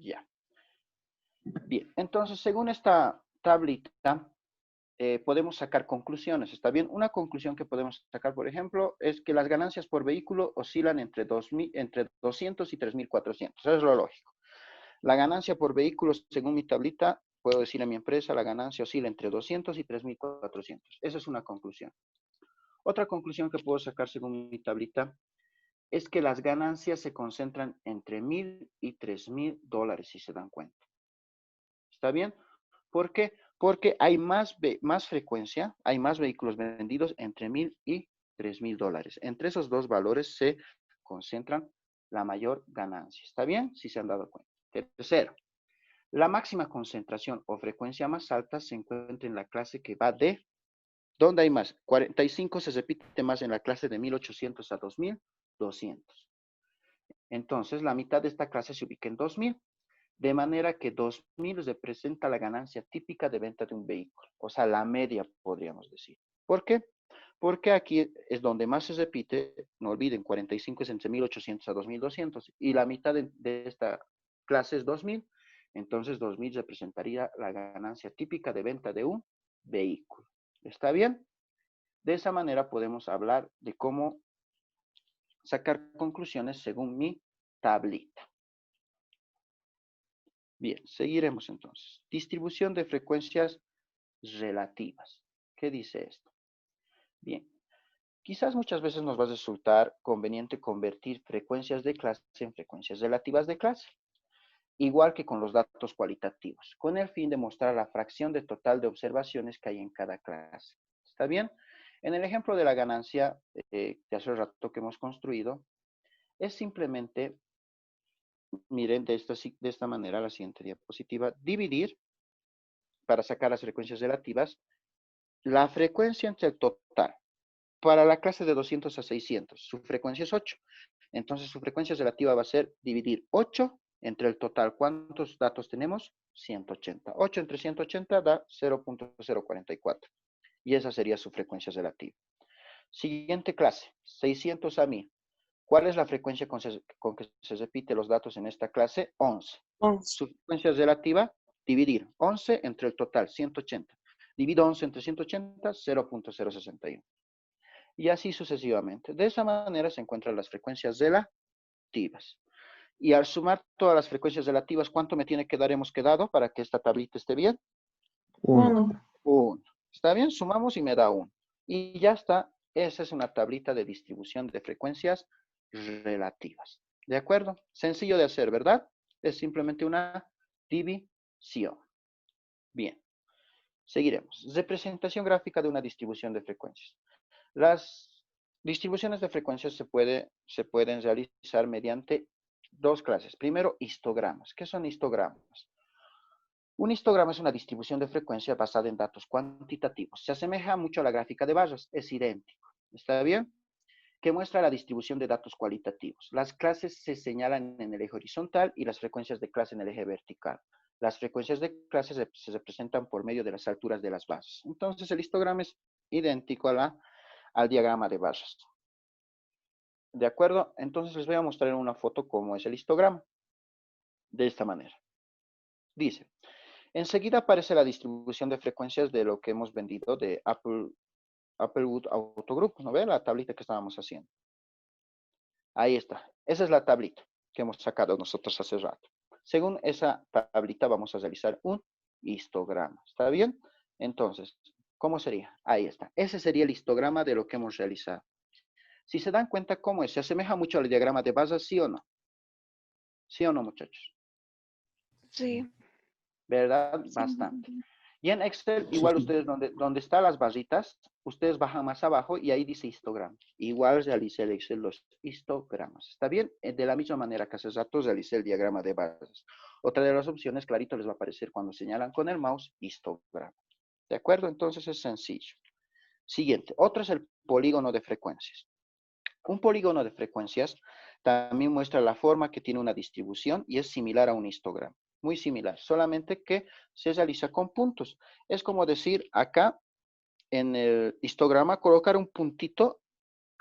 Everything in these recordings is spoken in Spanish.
Ya. Bien, entonces, según esta tablita, podemos sacar conclusiones, ¿está bien? Una conclusión que podemos sacar, por ejemplo, es que las ganancias por vehículo oscilan entre 200 y 3.400. Eso es lo lógico. La ganancia por vehículo, según mi tablita, puedo decir a mi empresa, la ganancia oscila entre 200 y 3.400. Esa es una conclusión. Otra conclusión que puedo sacar según mi tablita es que las ganancias se concentran entre 1.000 y 3.000 dólares, si se dan cuenta. ¿Está bien? ¿Por qué? Porque hay más frecuencia, hay más vehículos vendidos entre 1.000 y 3.000 dólares. Entre esos dos valores se concentran la mayor ganancia. ¿Está bien? Si se han dado cuenta. Tercero, la máxima concentración o frecuencia más alta se encuentra en la clase que va de, ¿dónde hay más? 45 se repite más en la clase de 1.800 a 2.200. Entonces, la mitad de esta clase se ubica en 2.000. De manera que 2.000 representa la ganancia típica de venta de un vehículo. O sea, la media, podríamos decir. ¿Por qué? Porque aquí es donde más se repite. No olviden, 45 es entre 1.800 a 2.200. Y la mitad de esta clase es 2.000. Entonces, 2.000 representaría la ganancia típica de venta de un vehículo. ¿Está bien? De esa manera podemos hablar de cómo sacar conclusiones según mi tablita. Bien, seguiremos entonces. Distribución de frecuencias relativas. ¿Qué dice esto? Bien, quizás muchas veces nos va a resultar conveniente convertir frecuencias de clase en frecuencias relativas de clase, igual que con los datos cualitativos, con el fin de mostrar la fracción de total de observaciones que hay en cada clase. ¿Está bien? En el ejemplo de la ganancia de hace rato que hemos construido, es simplemente, miren de esta manera, la siguiente diapositiva, dividir para sacar las frecuencias relativas, la frecuencia entre el total. Para la clase de 200 a 600, su frecuencia es 8. Entonces, su frecuencia relativa va a ser dividir 8 entre el total. ¿Cuántos datos tenemos? 180. 8 entre 180 da 0.044. Y esa sería su frecuencia relativa. Siguiente clase, 600 a 1000. ¿Cuál es la frecuencia con que se repite los datos en esta clase? 11. 11. Su frecuencia relativa, dividir 11 entre el total, 180. Divido 11 entre 180, 0.061. Y así sucesivamente. De esa manera se encuentran las frecuencias relativas. Y al sumar todas las frecuencias relativas, ¿cuánto me tiene que dar? Hemos quedado para que esta tablita esté bien. 1. 1. ¿Está bien? Sumamos y me da 1. Y ya está. Esa es una tablita de distribución de frecuencias relativas. ¿De acuerdo? Sencillo de hacer, ¿verdad? Es simplemente una división. Bien. Seguiremos. Representación gráfica de una distribución de frecuencias. Las distribuciones de frecuencias se pueden realizar mediante dos clases. Primero, histogramas. ¿Qué son histogramas? Un histograma es una distribución de frecuencia basada en datos cuantitativos. Se asemeja mucho a la gráfica de barras. Es idéntico. ¿Está bien? Que muestra la distribución de datos cualitativos. Las clases se señalan en el eje horizontal y las frecuencias de clase en el eje vertical. Las frecuencias de clase se representan por medio de las alturas de las bases. Entonces, el histograma es idéntico al diagrama de barras. ¿De acuerdo? Entonces, les voy a mostrar en una foto cómo es el histograma. De esta manera. Dice, enseguida aparece la distribución de frecuencias de lo que hemos vendido de Applewood Auto Group. ¿No ve? La tablita que estábamos haciendo. Ahí está. Esa es la tablita que hemos sacado nosotros hace rato. Según esa tablita vamos a realizar un histograma. ¿Está bien? Entonces, ¿cómo sería? Ahí está. Ese sería el histograma de lo que hemos realizado. Si se dan cuenta cómo es, se asemeja mucho al diagrama de Basas, ¿sí o no? ¿Sí o no, muchachos? Sí. ¿Verdad? Sí. Bastante. Y en Excel, Sí, igual ustedes, donde están las barritas, ustedes bajan más abajo y ahí dice histograma. Igual realicé el Excel los histogramas. ¿Está bien? De la misma manera que hace rato realicé el diagrama de bases. Otra de las opciones, clarito les va a aparecer cuando señalan con el mouse, histograma. ¿De acuerdo? Entonces es sencillo. Siguiente. Otro es el polígono de frecuencias. Un polígono de frecuencias también muestra la forma que tiene una distribución y es similar a un histograma. Muy similar, solamente que se realiza con puntos. Es como decir acá en el histograma colocar un puntito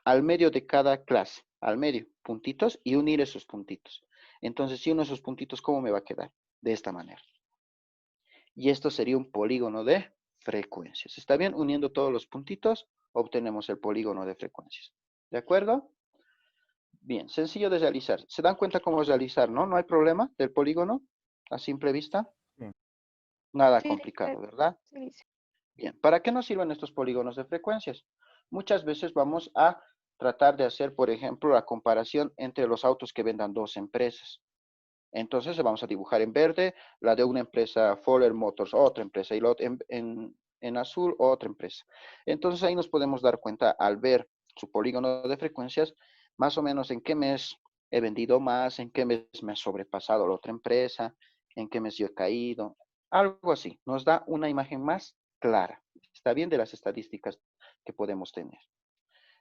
al medio de cada clase, al medio, puntitos y unir esos puntitos. Entonces, si uno de esos puntitos, ¿cómo me va a quedar? De esta manera. Y esto sería un polígono de frecuencias. ¿Está bien? Uniendo todos los puntitos, obtenemos el polígono de frecuencias. ¿De acuerdo? Bien, sencillo de realizar. ¿Se dan cuenta cómo realizar, no? No hay problema del polígono a simple vista. Sí. Nada Sí, complicado, ¿verdad? sí. Bien, ¿para qué nos sirven estos polígonos de frecuencias? Muchas veces vamos a tratar de hacer, por ejemplo, la comparación entre los autos que vendan dos empresas. Entonces vamos a dibujar en verde la de una empresa, Ford Motors, otra empresa, y en azul, otra empresa. Entonces ahí nos podemos dar cuenta al ver su polígono de frecuencias, más o menos en qué mes he vendido más, en qué mes me ha sobrepasado la otra empresa, en qué mes yo he caído, algo así. Nos da una imagen más clara. Está bien de las estadísticas que podemos tener.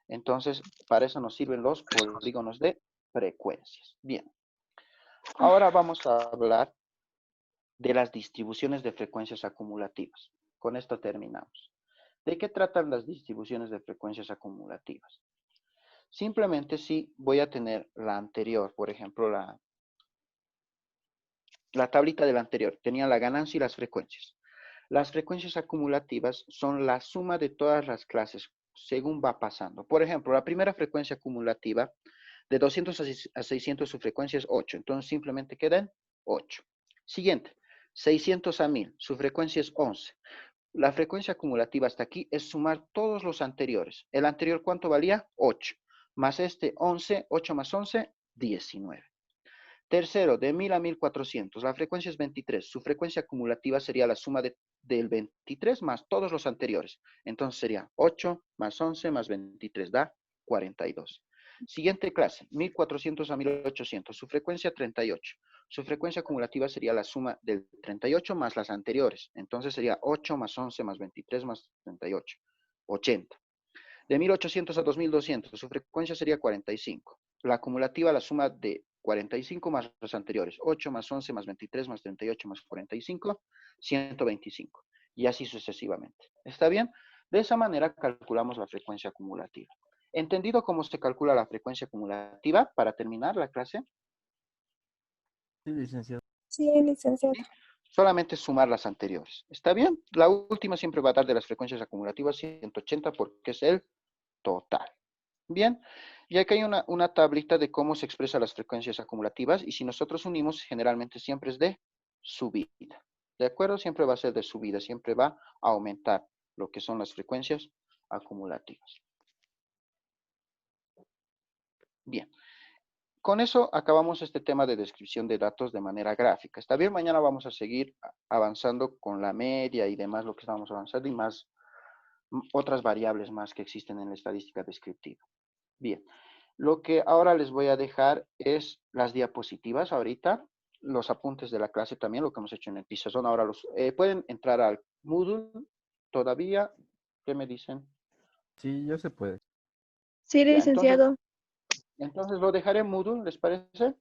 Entonces, para eso nos sirven los polígonos de frecuencias. Bien. Ahora vamos a hablar de las distribuciones de frecuencias acumulativas. Con esto terminamos. ¿De qué tratan las distribuciones de frecuencias acumulativas? Simplemente si voy a tener la anterior, por ejemplo, la tablita de la anterior, tenía la ganancia y las frecuencias. Las frecuencias acumulativas son la suma de todas las clases según va pasando. Por ejemplo, la primera frecuencia acumulativa de 200 a 600 su frecuencia es 8, entonces simplemente quedan 8. Siguiente, 600 a 1000, su frecuencia es 11. La frecuencia acumulativa hasta aquí es sumar todos los anteriores. ¿El anterior cuánto valía? 8. Más este 11, 8 más 11, 19. Tercero, de 1000 a 1400, la frecuencia es 23. Su frecuencia acumulativa sería la suma del 23 más todos los anteriores. Entonces sería 8 más 11 más 23, da 42. Siguiente clase, 1400 a 1800, su frecuencia 38. Su frecuencia acumulativa sería la suma del 38 más las anteriores. Entonces sería 8 más 11 más 23 más 38, 80. De 1800 a 2200, su frecuencia sería 45. La acumulativa, la suma de 45 más los anteriores. 8 más 11 más 23 más 38 más 45, 125. Y así sucesivamente. ¿Está bien? De esa manera calculamos la frecuencia acumulativa. ¿Entendido cómo se calcula la frecuencia acumulativa para terminar la clase? Sí, licenciado. Sí, licenciado. ¿Sí? Solamente sumar las anteriores. ¿Está bien? La última siempre va a dar de las frecuencias acumulativas 180 porque es el total. Bien, y aquí hay una tablita de cómo se expresan las frecuencias acumulativas y si nosotros unimos, generalmente siempre es de subida. ¿De acuerdo? Siempre va a ser de subida, siempre va a aumentar lo que son las frecuencias acumulativas. Bien, con eso acabamos este tema de descripción de datos de manera gráfica. Está bien, mañana vamos a seguir avanzando con la media y demás, lo que estamos avanzando y más, otras variables más que existen en la estadística descriptiva. Bien, lo que ahora les voy a dejar es las diapositivas ahorita, los apuntes de la clase también, lo que hemos hecho en el pizarrón. Ahora pueden entrar al Moodle todavía. ¿Qué me dicen? Sí, ya se puede. Sí, Ya, entonces, licenciado. entonces lo dejaré en Moodle, ¿les parece?